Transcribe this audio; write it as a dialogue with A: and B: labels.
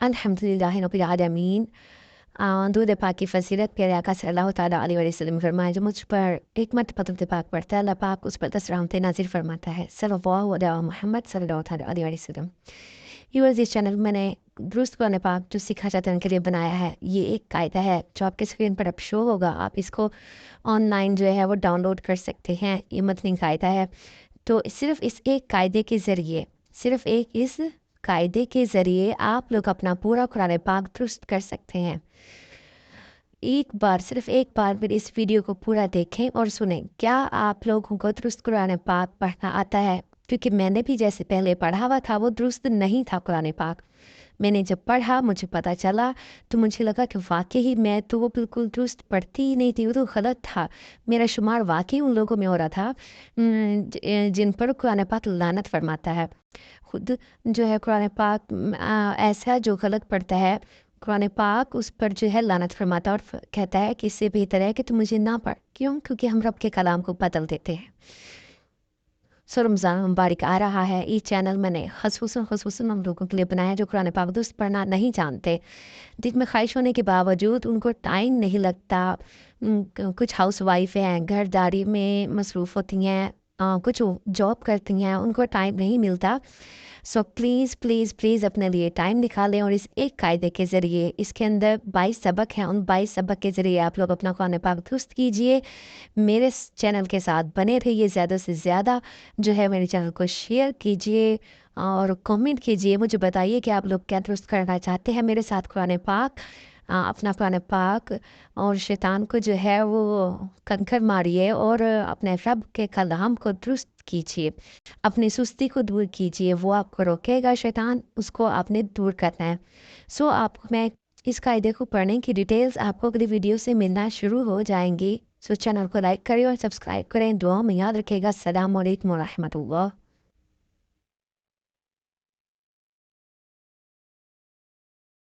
A: الحمدللہ رب العالمین۔ درود پاک کی فضیلت پیارے آقا صلی اللہ تعالیٰ علیہ وسلم فرمائے، جو مجھ پر ایک مرتبہ درود پاک پڑھتا ہے اللہ پاک اس پر 10 رحمتیں نازل فرماتا ہے۔ صلی اللہ علیہ محمد صلی اللہ تعالیٰ علیہ وسلم۔ اس چینل میں نے درست قرآن پاک جو سکھا جاتا ہے ان کے لیے بنایا ہے۔ یہ ایک قاعدہ ہے جو آپ کے اسکرین پر اب شو ہوگا، آپ اس کو آن لائن جو ہے وہ ڈاؤن لوڈ کر سکتے ہیں۔ یہ متنی قاعدہ ہے، تو صرف اس ایک قاعدے کے ذریعے آپ لوگ اپنا پورا قرآن پاک درست کر سکتے ہیں۔ صرف ایک بار پھر اس ویڈیو کو پورا دیکھیں اور سنیں۔ کیا آپ لوگوں کو درست قرآن پاک پڑھنا آتا ہے؟ کیونکہ میں نے بھی جیسے پہلے پڑھا ہوا تھا وہ درست نہیں تھا قرآن پاک۔ میں نے جب پڑھا مجھے پتہ چلا تو مجھے لگا کہ واقعی میں تو وہ بالکل درست پڑھتی ہی نہیں تھی، وہ تو غلط تھا۔ میرا شمار واقعی ان لوگوں میں ہو رہا تھا جن پر قرآن پاک لعنت فرماتا ہے۔ خود جو ہے قرآن پاک ایسا جو غلط پڑھتا ہے، قرآن پاک اس پر جو ہے لعنت فرماتا ہے اور کہتا ہے کہ اس سے بہتر ہے کہ تم مجھے نہ پڑھ۔ کیوں؟ کیونکہ ہم رب کے کلام کو بدل دیتے ہیں۔ رمضان مبارک آ رہا ہے، اس چینل میں نے خصوصاً ہم لوگوں کے لیے بنایا جو قرآن پاک درست پڑھنا نہیں جانتے۔ دل میں خواہش ہونے کے باوجود ان کو ٹائم نہیں لگتا۔ کچھ ہاؤس وائف ہیں، گھر داری میں مصروف ہوتی ہیں، کچھ جاب کرتی ہیں، ان کو ٹائم نہیں ملتا۔ سو پلیز اپنے لیے ٹائم نکالیں اور اس ایک قاعدے کے ذریعے، اس کے اندر 22 سبق ہیں، ان 22 سبق کے ذریعے آپ لوگ اپنا قرآن پاک درست کیجئے۔ میرے چینل کے ساتھ بنے رہیے، زیادہ سے زیادہ جو ہے میرے چینل کو شیئر کیجئے اور کامنٹ کیجئے، مجھے بتائیے کہ آپ لوگ کیا درست کرنا چاہتے ہیں میرے ساتھ قرآن پاک۔ اپنا قرآن پاک اور شیطان کو جو ہے وہ کنکر ماریے اور اپنے رب کے کلام کو درست کیجیے، اپنی سستی کو دور کیجیے۔ وہ آپ کو روکے گا شیطان، اس کو آپ نے دور کرنا ہے۔ آپ میں اس قاعدے کو پڑھنے کی ڈیٹیلز آپ کو اگلی ویڈیو سے ملنا شروع ہو جائیں گی۔ چینل کو لائک کریں اور سبسکرائب کریں۔ دعا میں یاد رکھے گا۔ السلام علیکم ورحمۃ اللہ۔